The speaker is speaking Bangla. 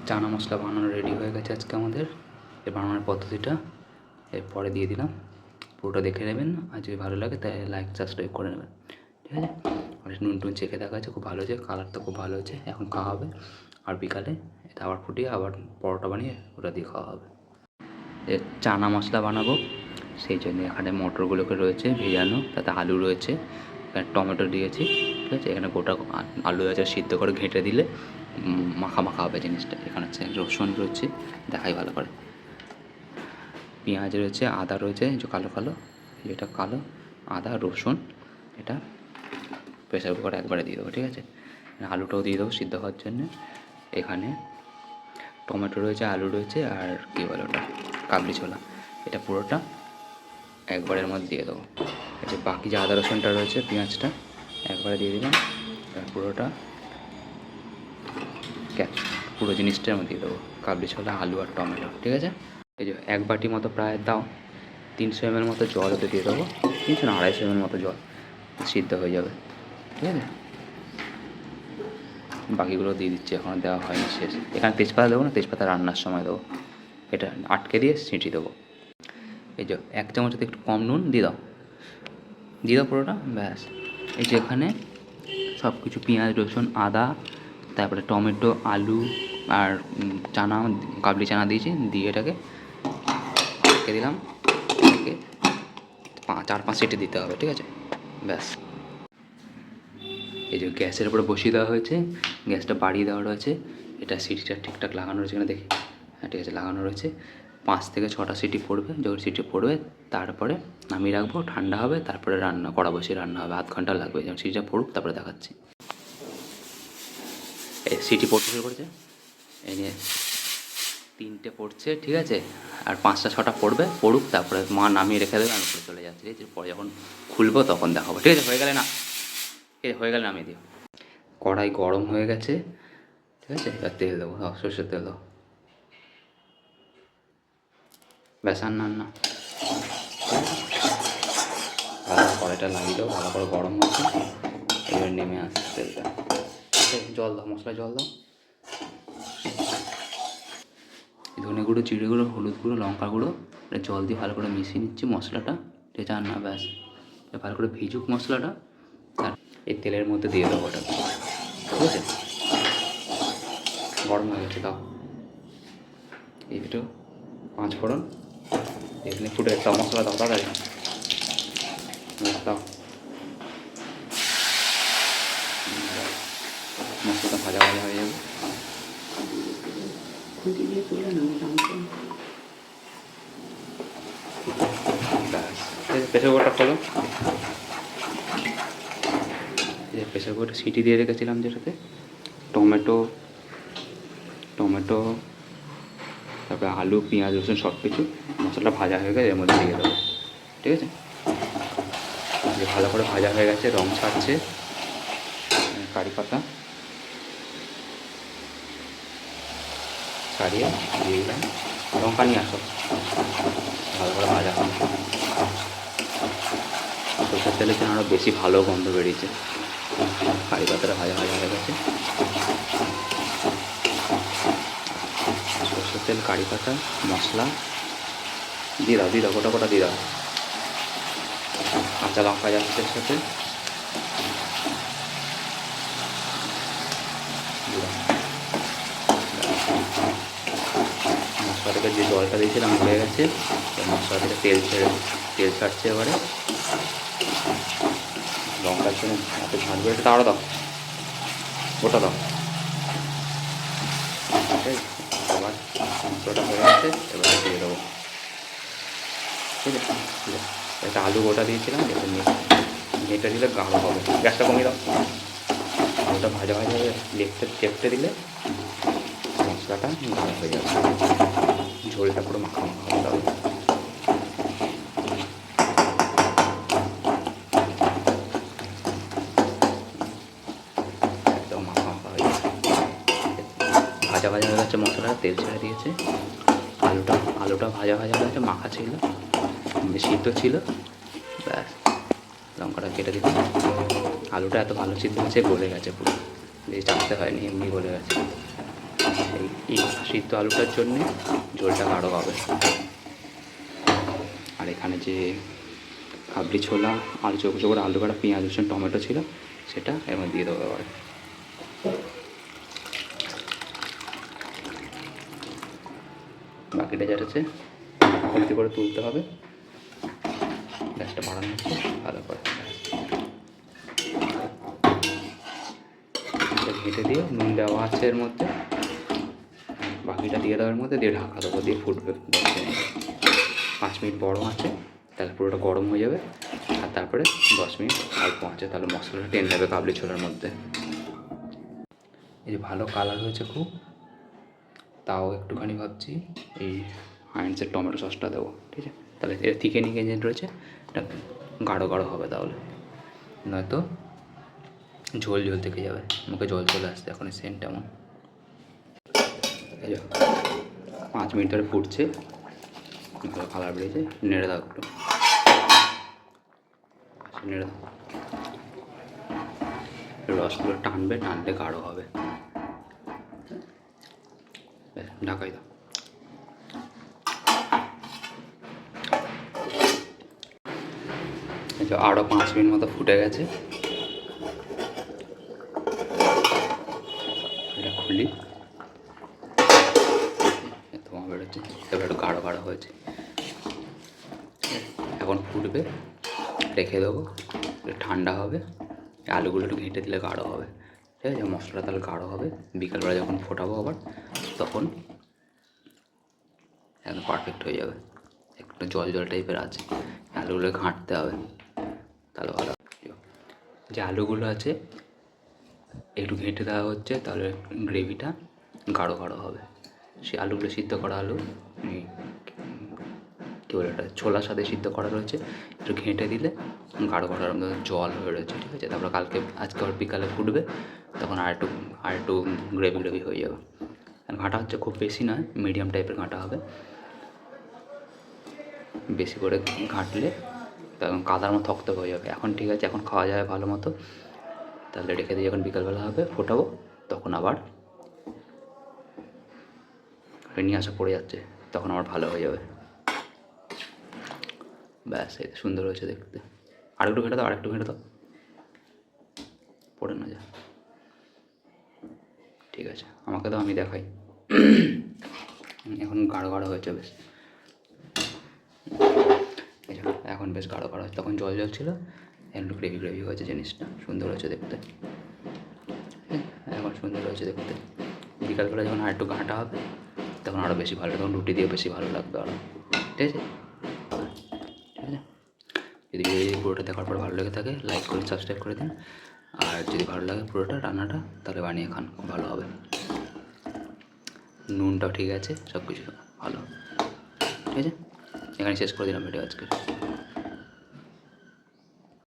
চানা মশলা বানানো রেডি হয়ে গেছে আজকে আমাদের। এই বানানোর পদ্ধতিটা এরপরে দিয়ে দিলাম, পুরোটা দেখে নেবেন। আর যদি ভালো লাগে তাহলে লাইক সাবস্ক্রাইব করে নেবেন, ঠিক আছে। আর নুন টুন চেখে দেখা যাচ্ছে খুব ভালো হয়েছে, কালারটা খুব ভালো হয়েছে। এখন খাওয়া হবে, আর বিকালে এটা আবার ফুটিয়ে আবার পরোটা বানিয়ে ওটা দিয়ে খাওয়া হবে। চানা মশলা বানাবো, সেই জন্য এখানে মটরগুলোকে রয়েছে ভেজানো, তাতে আলু রয়েছে, এখানে টমেটো দিয়েছি, ঠিক আছে। এখানে গোটা আলু আছে, সিদ্ধ করে ঘেঁটে দিলে মাখা মাখা হবে জিনিসটা। এখানে হচ্ছে রসুন রয়েছে, দেখাই ভালো করে, পেঁয়াজ রয়েছে, আদা রয়েছে যে কালো কালো, যেটা কালো আদা রসুন, এটা প্রেসার কুকারে একবারে দিয়ে দেবো, ঠিক আছে। আলুটাও দিয়ে দেবো সিদ্ধ হওয়ার জন্যে। এখানে টমেটো রয়েছে, আলু রয়েছে, আর কী বলে ওটা, কাবলি ছোলা, এটা পুরোটা একবারের মধ্যে দিয়ে দেবো। এই যে বাকি যে আদা রসুনটা রয়েছে, পেঁয়াজটা একবারে দিয়ে দিলাম, পুরোটা পুরো জিনিসটার মধ্যে দিয়ে দেবো, কাবলি ছোলা, আলু আর টমেটো, ঠিক আছে। এই যে 1 বাটি মতো প্রায় দাও, 300 ml মতো জল ওতে দিয়ে দেবো, 300 না 250 ml মতো জল, সিদ্ধ হয়ে যাবে, ঠিক আছে। বাকিগুলো দিয়ে দিচ্ছি, এখনও দেওয়া হয়নি, শেষ। এখানে তেজপাতা দেবো না, তেজপাতা রান্নার সময় দেবো। এটা আটকে দিয়ে সিটি দেবো। এই যে 1 চামচের একটু কম নুন দিয়ে দাও, দিয়ে দাও পুরোটা, ব্যাস। এই যে এখানে সব কিছু পেঁয়াজ রসুন আদা, তারপরে টমেটো আলু আর চানা, কাবলি চানা দিয়েছি, দিয়ে এটাকে রেখে দিলাম। এটাকে 4-5 সিটি দিতে হবে, ঠিক আছে, ব্যাস। এই যে গ্যাসের উপরে বসিয়ে দেওয়া হয়েছে, গ্যাসটা বাড়িয়ে দেওয়া রয়েছে, এটা সিটিটা ঠিকঠাক লাগানো রয়েছে এখানে, দেখি, হ্যাঁ ঠিক আছে, লাগানো রয়েছে। 5 থেকে 6টা সিটি পড়বে, যখন সিটি পড়বে তারপরে নামিয়ে রাখবো, ঠান্ডা হবে, তারপরে রান্না কড়া বসিয়ে রান্না হবে। 0.5 ঘন্টা লাগবে, যখন সিটিটা পড়ুক তারপরে দেখাচ্ছি। এই সিটি পড়তে শুরু করেছে, এই নিয়ে 3টে পড়ছে, ঠিক আছে, আর 5টা-6টা পড়ুক, তারপরে মা নামিয়ে রেখে দেবে, আমি উপরে চলে যাচ্ছি, ঠিক আছে। পরে যখন খুলবো তখন দেখাবো, ঠিক আছে। হয়ে গেলে না, ঠিক আছে, হয়ে গেলে নামিয়ে দিও। কড়াই গরম হয়ে গেছে, ঠিক আছে, এবার তেল দেবো, সরষের তেল দেবো, ব্যাস। আর না ভালো কড়াইটা লাগিয়ে দাও, ভালো করে গরম হচ্ছে, এবার নেমে আসছে তেলটা। জল দাও, মশলা জল দাও, ধনে গুঁড়ো, জিরে গুঁড়ো, হলুদ গুঁড়ো, লঙ্কা গুঁড়ো, এটা জল দিয়ে ভালো করে মিশিয়ে নিচ্ছি মশলাটা, ঠিক আছে। আর না, ব্যাস, ভালো করে ভিজুক মশলাটা, আর এই তেলের মধ্যে দিয়ে দেবো ওটা, ঠিক আছে। গরম হয়ে গেছে, দাও এই দুটো 5 ফোড়ন, এখানে ফুটে একটা মশলা দাও, তাড়াতাড়ি দাও। মশলাটা ভাজা ভাজা হয়ে যাবে, প্রেসার কুকারটা খোলো। প্রেসার কুকারটা সিটি দিয়ে রেখেছিলাম, যেটাতে টমেটো, তারপরে আলু পেঁয়াজ রসুন সব কিছু মশলাটা ভাজা হয়ে গেছে, এর মধ্যে দিয়ে দেবো, ঠিক আছে। যে ভালো করে ভাজা হয়ে গেছে, রং ছাড়ছে, কারি পাতা ছাড়িয়ে দিয়ে দিলাম, লঙ্কা নিয়ে আসো, ভালো করে ভাজা হবে। সরষের তেলের জন্য আরও বেশি ভালো গন্ধ বেরিয়েছে, কারি পাতাটা ভাজা হয়ে গেছে। সরষের তেল, কারি পাতা, মশলা দিয়ে দাও, গোটা দিয়ে দাও, কাঁচা লঙ্কা যাচ্ছে এর সাথে, মশলা থেকে যে জলটা দিয়েছিলাম হয়ে গেছে, মশলা থেকে তেল ছাড়ছে এবারে। লঙ্কার জন্য এত ঝাল বেড়েছে, তাড়া দাও, গোটা দাও, আবার মশলাটা হয়ে গেছে, এবারে দিয়ে দেবো, ঠিক আছে। একটা আলু গোটা দিয়েছিলাম, এটা এটা দিলে গাঢ় হবে, গ্যাসটা কমিয়ে দাও। আলুটা ভাজা হয়ে লেপটে দিলে মশলাটা গাঢ় হয়ে যাবে, ঝোলটা পুরো মাখা হতে হবে। একদম মাখা হয়ে যাবে, ভাজা হয়ে গেছে, মশলাটা তেল ছেড়ে দিয়েছে, আলুটা ভাজা হয়ে গেছে, মাখা ছিল, সিদ্ধ ছিল, ব্যাস। লঙ্কাটা কেটে দিলাম, আলুটা এত ভালো সিদ্ধ হয়েছে, গলে গেছে পুরো, বেশ চাপতে হয়নি, এমনি গলে গেছে। এই সিদ্ধ আলুটার জন্যে ঝোলটা গাঢ় হবে। আর এখানে যে কাবলি ছোলা, আলু চোখো চোখো, আলু কাটা, পেঁয়াজ, রসুন, টমেটো ছিল, সেটা এর মধ্যে দিয়ে দেবো এবার। বাকিটা যেটা আছে হলদি করে তুলতে হবে। গ্যাসটা বাড়ানো হচ্ছে ভালো করে, ঘেঁটে দিয়ে নুন দেওয়া আছে এর মধ্যে, বাকিটা দিয়ে দেওয়ার মধ্যে দিয়ে ঢাকা দেবো, দিয়ে ফুটবে 10 মিনিট। 5 মিনিট বড় আছে, তাহলে পুরোটা গরম হয়ে যাবে। আর তারপরে 10 মিনিট অল্প আছে, তাহলে মশলাটা টেনে নেবে কাবলি ছোলার মধ্যে। এই যে ভালো কালার হয়েছে খুব, তাও একটুখানি ভাবছি এই হাইন্সের টমেটো সসটা দেবো, ঠিক আছে? তাহলে এটা থিকেনিং এজেন্ট রয়েছে, এটা গাঢ় গাঢ় হবে, তাহলে নয়তো ঝোল ঝোল থেকে যাবে, মুখে জল চলে আসছে এখন সেন্ট এমন। এই 5 মিনিট ধরে ফুটছে, কালার বেরিয়েছে, নেড়ে দাও একটু, নেড়ে দাও, রসগুলো টানবে, টানলে গাঢ় হবে। ঢাকাই দাও। আরও 5 মিনিট মতো ফুটে গেছে, এটা খুলি, তোমার বেরোচ্ছে, এবার একটু গাঢ় গাঢ় হয়েছে। এখন ফুটবে, রেখে দেবো, ঠান্ডা হবে। আলুগুলো একটু ঘেঁটে দিলে গাঢ় হবে, ঠিক আছে? মশলাটা তাহলে গাঢ় হবে, বিকালবেলা যখন ফোটাবো আবার তখন একদম পারফেক্ট হয়ে যাবে। একটু জল জল টাইপের আছে, আলুগুলো ঘাঁটতে হবে, তাহলে ভালো। যে আলুগুলো আছে একটু ঘেঁটে দেওয়া হচ্ছে, তাহলে গ্রেভিটা গাঢ় গাঢ় হবে। সেই আলুগুলো সিদ্ধ করা আলু, কী বলে এটা, ছোলার সাথে সিদ্ধ করা রয়েছে, একটু ঘেঁটে দিলে গাঢ় গাঢ় জল হয়ে রয়েছে, ঠিক আছে? তারপরে আজকে আবার বিকালে ফুটবে, তখন আর একটু গ্রেভি গ্রেভি হয়ে যাবে। ঘাঁটা হচ্ছে খুব বেশি নয়, মিডিয়াম টাইপের ঘাঁটা হবে। বেশি করে ঘাঁটলে তখন কাদার মতো থকথক হয়ে যাবে। এখন ঠিক আছে, এখন খাওয়া যাবে ভালো মতো, তাহলে রেখে দিয়ে যখন বিকালবেলা হবে ফোটাবো, তখন আবার নিয়ে পড়ে যাচ্ছে, তখন আবার ভালো হয়ে যাবে। ব্যাস, এই সুন্দর হয়েছে দেখতে। আরেকটু ঘেঁটে দাও, আরেকটু ঘেঁটে দাও, পড়ে না যা। ঠিক আছে, আমাকে দাও, আমি দেখাই। এখন গাঢ় গাঢ় হয়েছে বেশ, এখন বেশ গাঢ় গাঢ় হয়েছে। তখন জল জল ছিল, একটু গ্রেভি গ্রেভি হয়েছে, জিনিসটা সুন্দর হয়েছে দেখতে, এখন সুন্দর হয়েছে দেখতে। বিকালবেলা যখন আর একটু ঘাঁটা হবে, তখন আরও বেশি ভালো, তখন রুটি দিয়ে বেশি ভালো লাগবে আরও, ঠিক আছে? ঠিক আছে, যদি পুরোটা দেখার পর ভালো লেগে থাকে, লাইক করে সাবস্ক্রাইব করে দিন। আর যদি ভালো লাগে পুরোটা রান্নাটা, তাহলে বানিয়ে খান, খুব ভালো হবে। নুনটাও ঠিক আছে, সব কিছু ভালো, ঠিক আছে? এখানে শেষ করে দিলাম ভিডিও আজকে।